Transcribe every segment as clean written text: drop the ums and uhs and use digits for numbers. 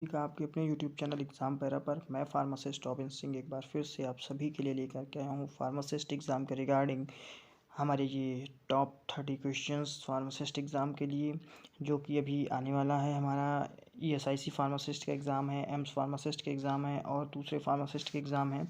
का आपके अपने यूट्यूब चैनल एग्ज़ाम पैरा पर मैं फार्मासिस्ट रॉबिन सिंह एक बार फिर से आप सभी के लिए लेकर के आया हूँ फार्मासिस्ट एग्ज़ाम के रिगार्डिंग हमारे ये टॉप 30 क्वेश्चंस फार्मासिस्ट एग्ज़ाम के लिए जो कि अभी आने वाला है। हमारा ESIC फार्मासिस्ट का एग्ज़ाम है, एम्स फार्मासिस्ट के एग्ज़ाम है और दूसरे फार्मासिस्ट के एग्ज़ाम है।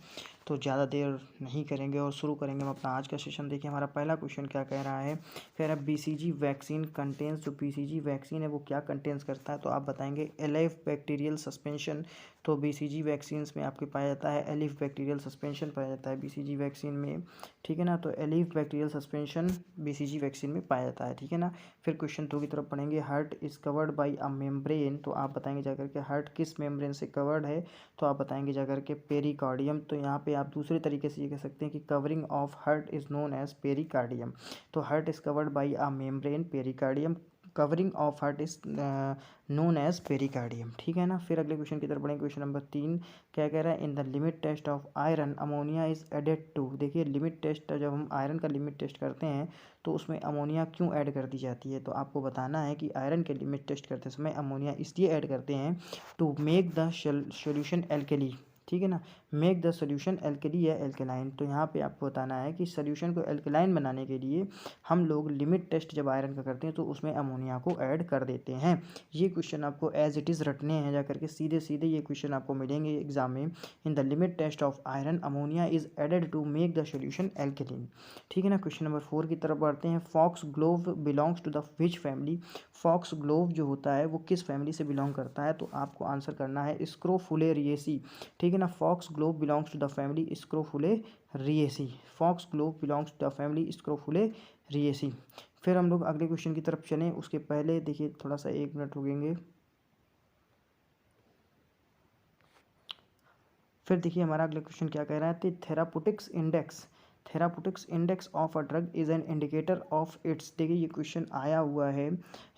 तो ज़्यादा देर नहीं करेंगे और शुरू करेंगे हम अपना आज का सेशन। देखिए हमारा पहला क्वेश्चन क्या कह रहा है। कह रहा है BCG वैक्सीन कंटेन्स, जो BCG वैक्सीन है वो क्या कंटेन्स करता है। तो आप बताएंगे एलाइव बैक्टीरियल सस्पेंशन। तो BCG वैक्सीन्स में आपके पाया जाता है एलिफ बैक्टीरियल सस्पेंशन पाया जाता है BCG वैक्सीन में, ठीक है ना। तो elif bacterial suspension BCG vaccine में पाया जाता है, ठीक है ना। फिर क्वेश्चन 2 की तरफ पढ़ेंगे। Heart is covered by a membrane. तो आप बताएंगे जाकर के हार्ट किस मेम्ब्रेन से कवर्ड है। तो आप बताएंगे जाकर के पेरिकार्डियम। तो यहाँ पे आप दूसरे तरीके से ये कह सकते हैं कि covering of heart is known as pericardium. तो heart is covered by a membrane pericardium, covering of heart is known as pericardium, ठीक है ना। फिर अगले क्वेश्चन की तरफ बढ़ेंगे। क्वेश्चन नंबर 3 क्या कह रहा है। In the limit test of iron ammonia is added to. देखिए लिमिट टेस्ट जब हम आयरन का लिमिट टेस्ट करते हैं तो उसमें अमोनिया क्यों ऐड कर दी जाती है। तो आपको बताना है कि आयरन के लिमिट टेस्ट करते समय अमोनिया इसलिए ऐड करते हैं to make the solution alkali, ठीक है ना। मेक द सोल्यूशन एल्कली या एल्कलाइन। तो यहाँ पे आपको बताना है कि सोल्यूशन को एल्कलाइन बनाने के लिए हम लोग लिमिट टेस्ट जब आयरन का करते हैं तो उसमें अमोनिया को ऐड कर देते हैं। ये क्वेश्चन आपको एज इट इज़ रटने हैं जाकर के, सीधे सीधे ये क्वेश्चन आपको मिलेंगे एग्जाम में। In the limit test of iron ammonia is added to make the solution alkaline, ठीक है ना। क्वेश्चन नंबर 4 की तरफ बढ़ते हैं। Fox glove belongs to the which family. Foxglove जो होता है वो किस फैमिली से बिलोंग करता है। तो आपको आंसर करना है स्क्रोफुलेरिएसी, ठीक है ना। Fox glove belongs to the family scrophulariaceae. Fox glove belongs to the family scrophulariaceae. फिर हम लोग अगले क्वेश्चन की तरफ चलें उसके पहले देखिए थोड़ा सा 1 मिनट रुकेंगे। फिर देखिए हमारा अगला क्वेश्चन क्या कह रहा है। Therapeutics index of a drug is an indicator of its. देखिए ये क्वेश्चन आया हुआ है,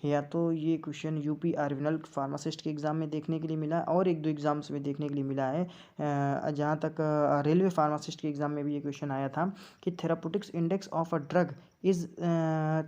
या तो ये क्वेश्चन यूपी आर्विनल फार्मासिस्ट के एग्ज़ाम में देखने के लिए मिला है और 1-2 एग्जाम्स में देखने के लिए मिला है। जहाँ तक रेलवे फार्मासिस्ट के एग्ज़ाम में भी ये क्वेश्चन आया था कि therapeutics index of a drug is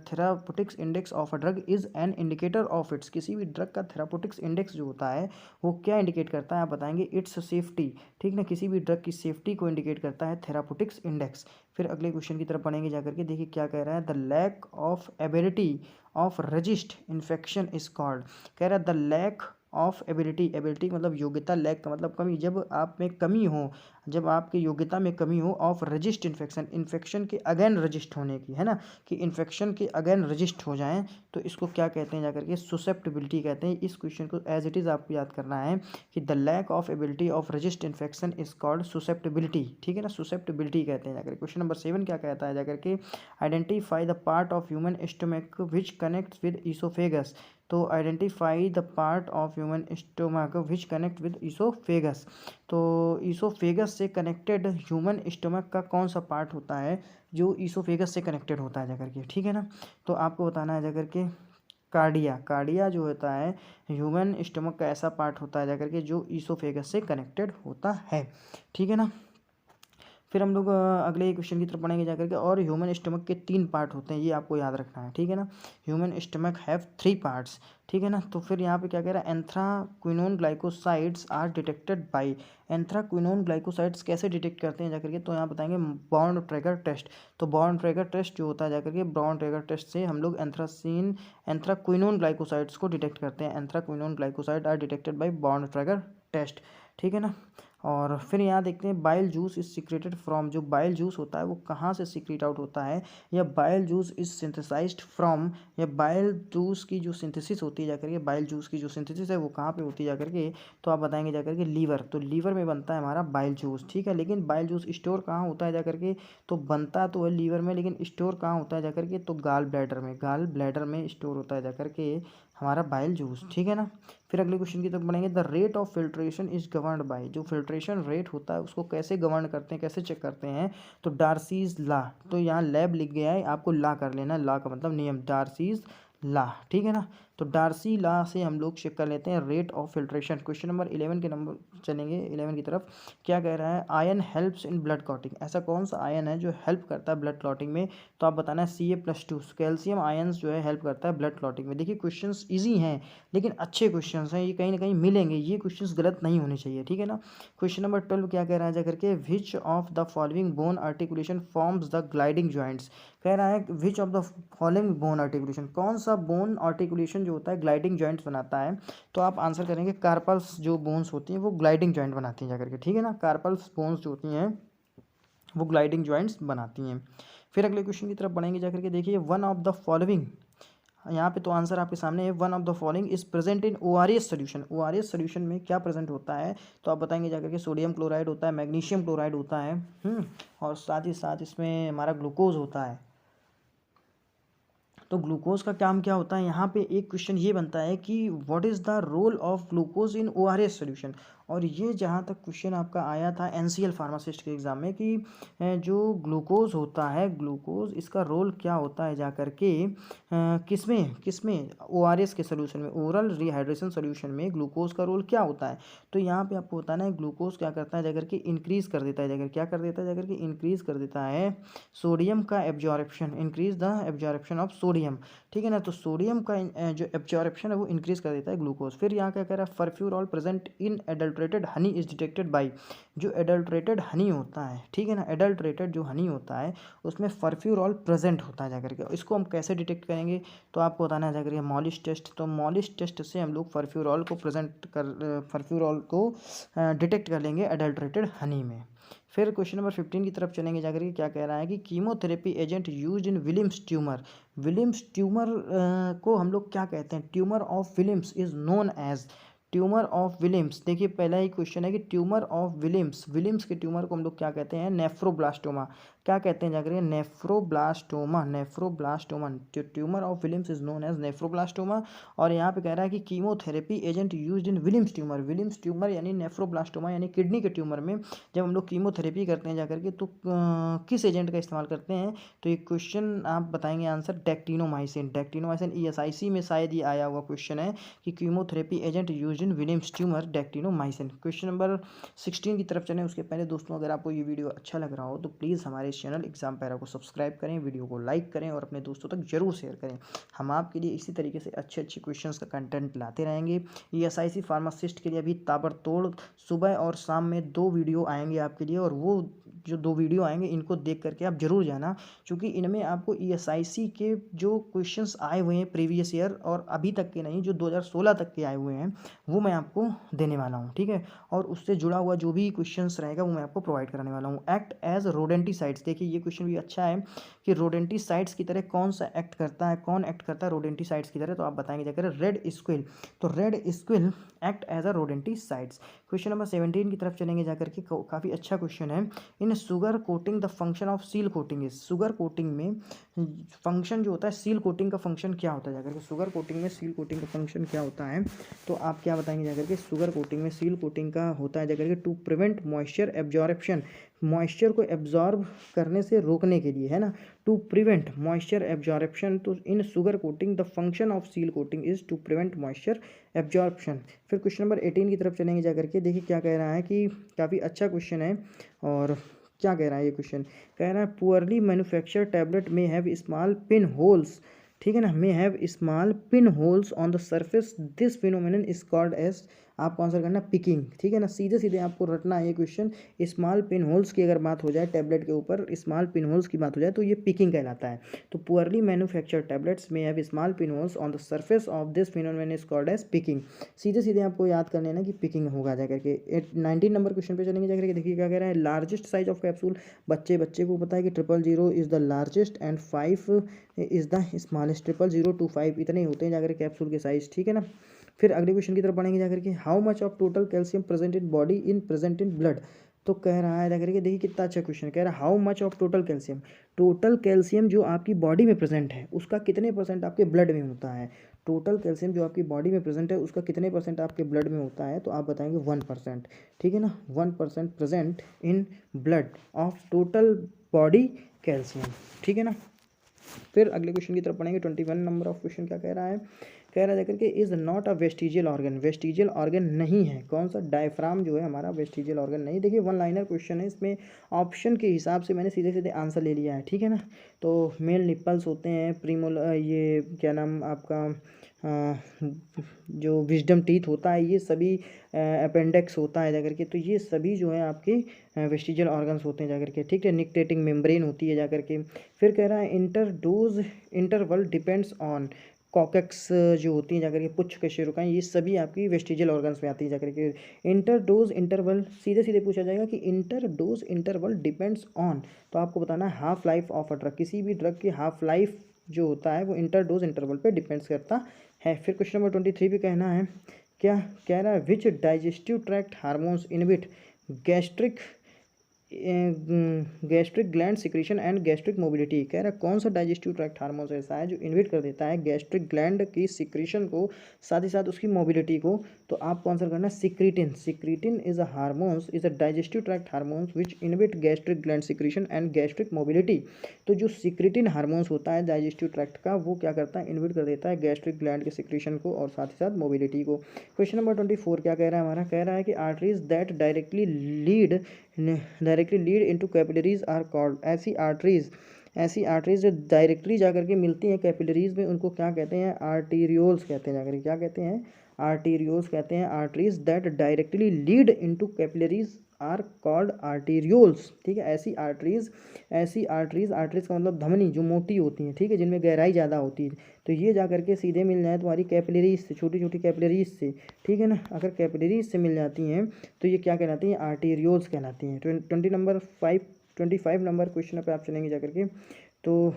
therapeutics index of a drug is an indicator of its. किसी भी ड्रग का थेरापुटिक्स इंडेक्स जो होता है वो क्या इंडिकेट करता है। आप बताएंगे इट्स सेफ्टी, ठीक ना। किसी भी ड्रग की सेफ्टी को इंडिकेट करता है थेरापुटिक्स इंडेक्स। फिर अगले क्वेश्चन की तरफ पढ़ेंगे जाकर के। देखिए क्या कह रहा है। The lack of ability of resist infection is called. कह रहा है द लैक ऑफ एबिलिटी मतलब योग्यता, लैक का मतलब कमी, जब आप में कमी हो, जब आपकी योग्यता में कमी हो, ऑफ रजिस्ट इन्फेक्शन के अगेन रजिस्ट होने की, है ना, कि इन्फेक्शन के अगेन रजिस्ट हो जाएं तो इसको क्या कहते हैं जाकर के, सुसेप्टिबिलिटी कहते हैं। इस क्वेश्चन को एज इट इज़ आपको याद करना है कि the lack of ability of resist infection is called susceptibility, ठीक है ना, सुसेप्टिबिलिटी कहते हैं जाकर। क्वेश्चन नंबर 7 क्या कहता है जाकर के। Identify the part of human stomach which connects with oesophagus. तो identify the part of human stomach which connect with oesophagus. तो ईसोफेगस से कनेक्टेड ह्यूमन स्टोमक का कौन सा पार्ट होता है जो ईसोफेगस से कनेक्टेड होता है जाकर के, ठीक है ना। तो आपको बताना है जाकर के कार्डिया जो होता है ह्यूमन स्टोमक का ऐसा पार्ट होता है जाकर के जो ईसोफेगस से कनेक्टेड होता है, ठीक है ना। फिर हम लोग अगले क्वेश्चन की तरफ पढ़ेंगे जाकर के। और ह्यूमन स्टमक के 3 पार्ट होते हैं, ये आपको याद रखना है, ठीक है ना। ह्यूमन स्टमक हैव 3 पार्ट्स, ठीक है ना। तो फिर यहाँ पे क्या कह रहा है। Anthraquinone glycosides are detected by. Anthraquinone glycosides कैसे डिटेक्ट करते हैं जाकर के। तो यहाँ बताएंगे बॉन्ड ट्रैगर टेस्ट। तो बॉन्ड ट्रैगर टेस्ट जो होता है जाकर के, बॉन्ड ट्रैगर टेस्ट से हम लोग एंथ्राक्विनोन ग्लाइकोसाइड्स को डिटेक्ट करते हैं। Anthraquinone glycoside are detected by Borntrager test, ठीक है ना। और फिर यहाँ देखते हैं bile juice is secreted from. जो बाइल जूस होता है वो कहाँ से सिक्रेट आउट होता है, या bile juice is synthesized from, या बाइल जूस की जो सिंथेसिस होती है जाकर के, बाइल जूस की जो सिंथेसिस है वो कहाँ पे होती है जाकर के। तो आप बताएंगे जाकर के लीवर। तो लीवर में बनता है हमारा बाइल जूस, ठीक है। लेकिन बाइल जूस स्टोर कहाँ होता है जाकर के। तो बनता तो है लीवर में, लेकिन स्टोर कहाँ होता है जाकर के। तो गाल ब्लैडर में, गाल ब्लैडर में स्टोर होता है जाकर के हमारा बाइल जूस, ठीक है ना। फिर अगले क्वेश्चन की तरफ बढ़ेंगे। The rate of filtration is governed bye. जो फिल्ट्रेशन रेट होता है उसको कैसे गवर्न करते हैं, कैसे चेक करते हैं। तो डार्सीज लॉ। तो यहाँ लैब लिख गया है, आपको लॉ कर लेना, लॉ का मतलब नियम, डार्सीज लॉ, ठीक है ना। तो डार्सी लॉ से हम लोग चेक कर लेते हैं rate of filtration. Question number 11 के नंबर चलेंगे 11 की तरफ। क्या कह रहा है, ion helps in blood clotting. ऐसा कौन सा आयन है जो हेल्प करता है ब्लड क्लॉटिंग में, तो आप बताना है Ca+2। कैल्शियम आयन्स जो है हेल्प करता है ब्लड क्लॉटिंग में। देखिए क्वेश्चंस इजी हैं लेकिन अच्छे क्वेश्चंस हैं, ये कहीं ना कहीं मिलेंगे, ये क्वेश्चंस गलत नहीं होने चाहिए, ठीक है ना। क्वेश्चन नंबर 12 क्या कह रहा है जाकर के, which of the following bone articulation forms the gliding joints. कह रहा है which of the following bone articulation, कौन सा बोन आर्टिकुलेशन जो होता है ग्लाइडिंग जॉइंट्स बनाता है। तो आप आंसर करेंगे कार्पल्स जो बोन्स होती हैं वो ग्लाइडिंग जॉइंट बनाती हैं जाकर के, ठीक है ना। कार्पल्स बोन्स जो होती हैं वो ग्लाइडिंग जॉइंट्स बनाती हैं। फिर अगले क्वेश्चन की तरफ बढ़ेंगे जाकर के, देखिए वन ऑफ द फॉलोइंग, यहाँ पे तो आंसर आपके सामने है, one of the following is present in ORS solution. ORS solution में क्या प्रेजेंट होता है, तो आप बताएंगे जाकर के सोडियम क्लोराइड होता है, मैग्नीशियम क्लोराइड होता है, और साथ ही साथ इसमें हमारा ग्लूकोज होता है। तो ग्लूकोज का काम क्या होता है, यहाँ पे एक क्वेश्चन ये बनता है कि what is the role of glucose in ORS solution. और ये जहाँ तक क्वेश्चन आपका आया था NCL फार्मासिस्ट के एग्ज़ाम में कि जो ग्लूकोज होता है, ग्लूकोज इसका रोल क्या होता है जा कर के किसमें किसमें ORS के सोल्यूशन में, ओरल रिहाइड्रेशन सोल्यूशन में ग्लूकोज का रोल क्या होता है। तो यहाँ पे आपको बताना है ग्लूकोज क्या करता है जाकर के, इंक्रीज़ कर देता है जाकर, क्या कर देता है जाकर के, इंक्रीज़ कर देता है सोडियम का absorption, increase the absorption of sodium, ठीक है ना। तो सोडियम का जो एब्जॉर्प्शन है वो इंक्रीज कर देता है ग्लूकोज। फिर यहाँ क्या कह रहा है, furfural present in adulterated honey is detected by. जो एडल्ट्रेटेड हनी होता है, ठीक है ना, एडल्ट्रेटेड जो हनी होता है उसमें फर्फ्यूरॉल प्रेजेंट होता है जाकर के। इसको हम कैसे डिटेक्ट करेंगे, तो आपको बताना है जाकर के मॉलिश टेस्ट। तो मॉलिश टेस्ट से हम लोग फर्फ्यूरॉल को फर्फ्यूरॉल को डिटेक्ट कर लेंगे एडल्ट्रेटेड हनी में। फिर क्वेश्चन नंबर 15 की तरफ चलेंगे जाकर के, क्या कह रहा है कि chemotherapy agent used in Williams tumour. Williams tumour को हम लोग क्या कहते हैं, tumour of Williams is known as, tumour of Williams. देखिए पहला ही क्वेश्चन है कि ट्यूमर ऑफ विलियम्स, विलियम्स के ट्यूमर को हम लोग क्या कहते हैं, नेफ्रोब्लास्टोमा। क्या कहते हैं जाकर के, nephroblastoma, nephroblastoma. Tumour of Williams is known as nephroblastoma. और यहाँ पे कह रहा है कि chemotherapy agent used in Williams tumour, Williams tumour यानी नेफ्रोब्लास्टोमा यानी किडनी के ट्यूमर में जब हम लोग कीमोथेरेपी करते हैं जाकर के, तो किस एजेंट का इस्तेमाल करते हैं। तो ये क्वेश्चन आप बताएंगे आंसर डेक्टिनोमाइसिन। डेक्टिनोमाइसिन ESIC में शायद ये आया हुआ क्वेश्चन है कि chemotherapy agent used in Williams tumour, dactinomycin. Question number 16 की तरफ चलें उसके पहले दोस्तों, अगर आपको ये वीडियो अच्छा लग रहा हो तो प्लीज़ हमारे इस चैनल एग्जाम पैरा को सब्सक्राइब करें, वीडियो को लाइक करें और अपने दोस्तों तक जरूर शेयर करें। हम आपके लिए इसी तरीके से अच्छे अच्छे क्वेश्चंस का कंटेंट लाते रहेंगे। ESIC फार्मासिस्ट के लिए अभी ताबड़तोड़ सुबह और शाम में 2 वीडियो आएंगे आपके लिए, और वो जो 2 वीडियो आएंगे इनको देख करके आप जरूर जाना, क्योंकि इनमें आपको ESIC के जो क्वेश्चंस आए हुए हैं प्रीवियस ईयर और अभी तक के नहीं, जो 2016 तक के आए हुए हैं वो मैं आपको देने वाला हूँ, ठीक है। और उससे जुड़ा हुआ जो भी क्वेश्चंस रहेगा वो मैं आपको प्रोवाइड कराने वाला हूँ। एक्ट एज रोडेंटिसाइड्स, देखिए ये क्वेश्चन भी अच्छा है कि रोडेंटिसाइड्स की तरह कौन सा एक्ट करता है, कौन एक्ट करता है रोडेंटिसाइड्स की तरह, तो आप बताएंगे जाकर रेड स्क्विल। तो red squill act as a rodenticides. Question number 17 की तरफ चलेंगे जाकर के, काफ़ी अच्छा क्वेश्चन है। इन sugar coating the function of seal coating is, sugar coating में फंक्शन जो होता है सील कोटिंग का फंक्शन क्या होता है जाकर के, शुगर कोटिंग में सील कोटिंग का फंक्शन क्या होता है, तो आप क्या बताएंगे जाकर के, शुगर कोटिंग में सील कोटिंग का होता है जाकर के to prevent moisture absorption, moisture को एब्जॉर्ब करने से रोकने के लिए, है ना, टू प्रिवेंट मॉइस्चर एब्जॉर्प्शन। तो in sugar coating the function of seal coating is to prevent moisture absorption. फिर क्वेश्चन नंबर 18 की तरफ चलेंगे जाकर के, देखिए क्या कह रहा है कि काफ़ी अच्छा क्वेश्चन है। और क्या कह रहा है ये क्वेश्चन, कह रहा है पुअरली मैन्युफैक्चर टैबलेट में हैव स्मॉल पिन होल्स, ठीक है ना, may have small pin holes on the surface, this phenomenon is called as, आपको आंसर करना पिकिंग, ठीक है ना, सीधे सीधे आपको रटना है ये क्वेश्चन। स्मॉल पिन होल्स की अगर बात हो जाए टैबलेट के ऊपर, स्मॉल पिन होल्स की बात हो जाए तो ये पिकिंग कहलाता है। तो पुअरली मैन्युफैक्चर टैबलेट्स में have small pin holes on the surface of this phenomenon is called as picking. सीधे सीधे आपको याद कर लेना कि पिकिंग होगा जाकर के। 19 नंबर क्वेश्चन पे चलेंगे जाकर के, देखिए क्या कह रहा है, लार्जेस्ट साइज ऑफ कैप्सूल, बच्चे को पता है कि 000 is the largest and 5 is the smallest, 000 to 5 इतने ही होते हैं जाकर कैप्सूल के साइज, ठीक है ना। फिर अगले क्वेश्चन की तरफ बढ़ेंगे जाकर के, how much of total calcium present in body in present in blood. तो कह रहा है जाकर के, देखिए कितना अच्छा क्वेश्चन, कह रहा है how much of total calcium, total calcium जो आपकी बॉडी में प्रेजेंट है उसका कितने परसेंट आपके ब्लड में होता है, टोटल कैल्शियम जो आपकी बॉडी में प्रेजेंट है उसका कितने परसेंट आपके ब्लड में होता है, तो आप बताएंगे 1%, ठीक है ना, 1% present in blood of total body calcium, ठीक है ना। फिर अगले क्वेश्चन की तरफ पढ़ेंगे। 21 नंबर ऑफ क्वेश्चन क्या कह रहा है, कह रहा है जाकर के is not a vestigial organ, vestigial organ नहीं है। कौन सा? डायफ्राम जो है हमारा वेस्टिजियल ऑर्गन नहीं। देखिए वन लाइनर क्वेश्चन है, इसमें ऑप्शन के हिसाब से मैंने सीधे सीधे आंसर ले लिया है, ठीक है ना। तो मेल निप्पल्स होते हैं, प्रीमोल ये क्या नाम आपका जो विजडम टीथ होता है, ये सभी अपेंडिक्स होता है जाकर के, तो ये सभी जो है आपके वेस्टिजियल ऑर्गन्स होते हैं जाकर के, ठीक है। निक्टेटिंग मेम्ब्रेन होती है जाकर के। फिर कह रहा है इंटरडोज इंटरवल डिपेंड्स ऑन कॉकेक्स जो होती हैं जाकर के, पुच्छ कशेरुकाएँ, ये सभी आपकी वेस्टिजियल ऑर्गन्स में आती है जाकर के। इंटरडोज इंटरवल सीधे सीधे पूछा जाएगा कि इंटरडोज इंटरवल डिपेंड्स ऑन, तो आपको बताना है half life of a drug, किसी भी ड्रग की हाफ लाइफ जो होता है वो इंटरडोज इंटरवल पे डिपेंड्स करता है। फिर क्वेश्चन नंबर 23 पे कहना है क्या, कह रहा है विच digestive tract hormones inhibit gastric gastric gland secretion and gastric mobility. कह रहा है कौन सा डाइजेस्टिव ट्रैक्ट हार्मोन्स ऐसा है जो इनहिबिट कर देता है गैस्ट्रिक ग्लैंड की सिक्रीशन को, साथ ही साथ उसकी मोबिलिटी को। तो आपको आंसर करना है secretin. Secretin is a hormones is a digestive tract hormones which inhibit gastric gland secretion and gastric mobility. तो जो सिक्रीटिन हार्मोन्स होता है डाइजेस्टिव ट्रैक्ट का, वो क्या करता है? इनहिबिट कर देता है गैस्ट्रिक ग्लैंड के सिक्रीशन को और साथ ही साथ मोबिलिटी को। क्वेश्चन नंबर 24 क्या कह रहा है हमारा? कह रहा है कि arteries that directly lead into capillaries are called. ऐसी आर्टरीज जो डायरेक्टली जाकर के मिलती हैं कैपिलरीज में, उनको क्या कहते हैं? आर्टीरियोल्स कहते हैं जाकर के। क्या कहते हैं? आर्टीरियोल्स कहते हैं। Arteries that directly lead into capillaries are called arterioles, ठीक है। आर्टरीज का मतलब धमनी जो मोटी होती हैं, ठीक है, जिनमें गहराई ज़्यादा होती है, तो ये जाकर के सीधे मिल जाए तुम्हारी कैपिलरीज से, छोटी छोटी कैपिलरीज से, ठीक है ना। अगर कैपिलरीज से मिल जाती हैं तो ये क्या कहलाती हैं? आर्टीरियोल्स कहलाती हैं। 25 नंबर क्वेश्चन पे आप चलेंगे जाकर के, तो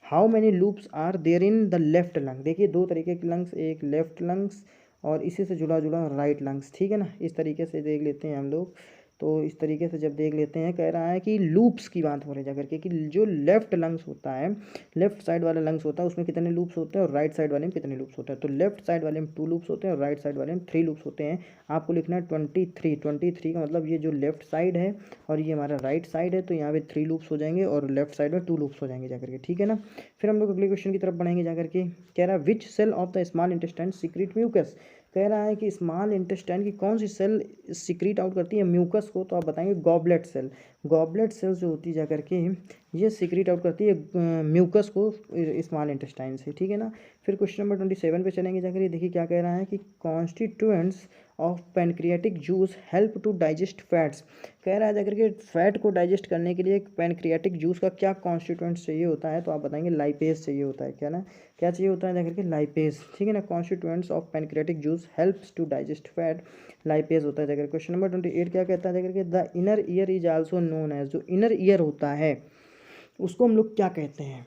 how many loops are there in the left lung. देखिए दो तरीके के लंग्स, एक लेफ्ट लंग्स और इसी से जुड़ा जुड़ा राइट लंग्स, ठीक है ना। इस तरीके से देख लेते हैं हम लोग। तो इस तरीके से जब देख लेते हैं, कह रहा है कि लूप्स की बात हो रही है जाकर के, कि जो लेफ्ट लंग्स होता है, लेफ्ट साइड वाला लंग्स होता है, उसमें कितने लूप्स होते हैं और राइट साइड वाले में कितने लूप्स होते हैं। तो लेफ्ट साइड वाले में 2 लूप्स होते हैं और राइट साइड वाले में 3 लूप्स होते हैं। आपको लिखना है 23 का मतलब ये जो लेफ्ट साइड है और ये हमारा राइट साइड है, तो यहाँ पे 3 लूप्स हो जाएंगे और लेफ्ट साइड में 2 लूप्स हो जाएंगे जाकर के, ठीक है ना। फिर हम लोग अगले क्वेश्चन की तरफ बढ़ेंगे जाकर के। कह रहा है which cell of the small intestine secrete mucus. कह रहा है कि स्मॉल इंटेस्टाइन की कौन सी सेल सीक्रेट आउट करती है म्यूकस को, तो आप बताएंगे गॉबलेट सेल। गॉबलेट सेल जो होती है जाकर के ये सीक्रेट आउट करती है म्यूकस को स्मॉल इंटेस्टाइन से, ठीक है ना। फिर क्वेश्चन नंबर 27 पे चलेंगे जाकर, ये देखिए क्या कह रहा है कि constituents of pancreatic juice help to digest fats. कह रहा है जाकर के फैट को डाइजेस्ट करने के लिए पैनक्रियाटिक जूस का क्या कॉन्स्टिट्यूएंट्स चाहिए होता है, तो आप बताएंगे लाइपेज चाहिए होता है। क्या ना, क्या चाहिए होता है जाकर के? लाइपेज, ठीक है ना। Constituents of pancreatic juice helps to digest fat, lipase होता है जाकर। क्वेश्चन नंबर 28 क्या कहता है जाकर के? The inner ear is also known as. जो इनर ईयर होता है उसको हम लोग क्या कहते हैं?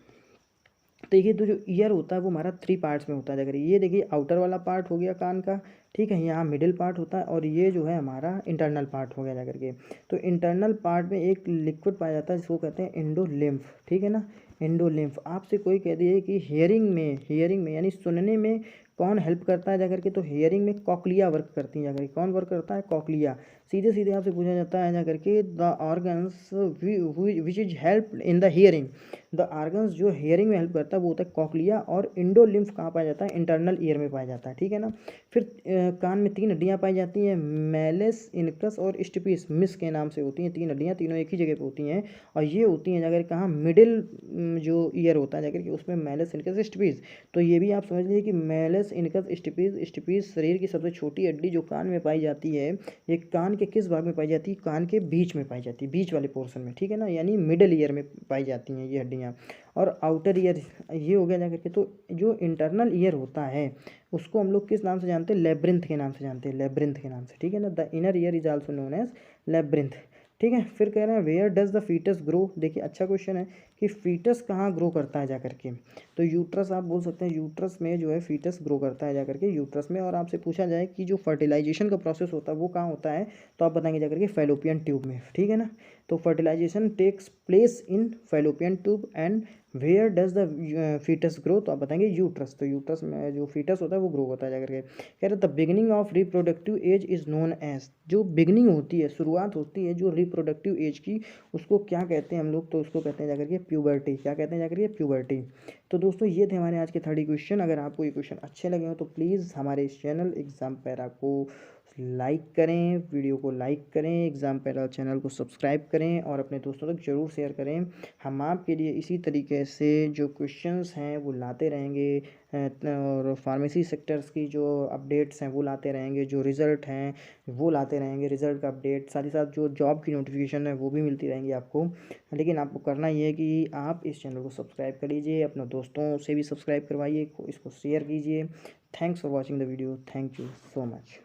देखिए तो जो ईयर होता है वो हमारा 3 पार्ट्स में होता है जाकर। ये देखिए आउटर वाला पार्ट हो गया कान का, ठीक है, यहाँ मिडिल पार्ट होता है और ये जो है हमारा इंटरनल पार्ट हो गया जाकर के। तो इंटरनल पार्ट में एक लिक्विड पाया जाता है जिसको कहते हैं एंडोलिम्फ, ठीक है ना। एंडोलिम्फ। आपसे कोई कह दिए कि हियरिंग में यानी सुनने में कौन हेल्प करता है जाकर के, तो हियरिंग में कॉकलिया वर्क करती है जाकर के। कौन वर्क करता है? कॉकलिया। सीधे सीधे आपसे पूछा जाता है जाकर के the organs which is help in the hearing. The organs जो हियरिंग में हेल्प करता है वो होता है कॉकलिया, और इंडोलिम्फ कहाँ पाया जाता है? इंटरनल ईयर में पाया जाता है, ठीक है ना। फिर कान में 3 हड्डियाँ पाई जाती हैं, मैलेस, इनकस और स्टिपिस, मिस के नाम से होती हैं 3 हड्डियाँ, तीनों एक ही जगह पे होती हैं और ये होती हैं जाकर कहाँ? मिडिल जो ईयर होता है जाकर के उसमें मैलेस, इनकस, स्टिपिस। तो ये भी आप समझ लीजिए कि मैलेस, इनकस, स्टिपिस शरीर की सबसे छोटी हड्डी जो कान में पाई जाती है, ये कान के किस भाग में पाई जाती है? कान के बीच में पाई जाती है, बीच वाले पोर्शन में, ठीक है ना, यानी मिडिल ईयर में पाई जाती हैं ये हड्डियाँ। और आउटर ईयर ये हो गया जाकर के। तो जो इंटरनल ईयर होता है उसको हम लोग किस नाम से जानते हैं? लेब्रिंथ के नाम से जानते हैं, लेब्रिंथ के नाम से, ठीक है ना। The inner ear is also known as labyrinth, ठीक है। फिर कह रहे हैं where does the foetus grow. देखिए अच्छा क्वेश्चन है कि फीटस कहाँ ग्रो करता है जाकर के, तो यूट्रस आप बोल सकते हैं, यूट्रस में जो है फीटस ग्रो करता है जाकर के, यूट्रस में। और आपसे पूछा जाए कि जो फर्टिलाइजेशन का प्रोसेस होता है वो कहाँ होता है, तो आप बताएंगे जाकर के फैलोपियन ट्यूब में, ठीक है ना। तो fertilisation takes place in Fallopian tube and where does the foetus grow, तो आप बताएंगे यूट्रस। तो यूट्रस में जो फीटस होता है वो ग्रो होता है जाकर के। कह रहे the beginning of reproductive age is known as. जो बिगिनिंग होती है, शुरुआत होती है जो रिप्रोडक्टिव एज की, उसको क्या कहते हैं हम लोग, तो उसको कहते हैं जाकर के प्यूबर्टी, क्या कहते हैं जाकर ये प्यूबर्टी। तो दोस्तों ये थे हमारे आज के 30 क्वेश्चन। अगर आपको ये क्वेश्चन अच्छे लगे हो तो प्लीज़ हमारे इस चैनल एग्ज़ाम पैरा को लाइक करें, वीडियो को लाइक करें, एग्ज़ाम पैरा चैनल को सब्सक्राइब करें और अपने दोस्तों तक ज़रूर शेयर करें। हम आपके लिए इसी तरीके से जो क्वेश्चंस हैं वो लाते रहेंगे और फार्मेसी सेक्टर्स की जो अपडेट्स हैं वो लाते रहेंगे, जो रिज़ल्ट हैं वो लाते रहेंगे, रिज़ल्ट का अपडेट, साथ ही साथ जो जॉब की नोटिफिकेशन है वो भी मिलती रहेंगी आपको। लेकिन आपको करना ये है कि आप इस चैनल को सब्सक्राइब कर लीजिए, अपने दोस्तों से भी सब्सक्राइब करवाइए, इसको शेयर कीजिए। Thanks for watching the video. Thank you so much.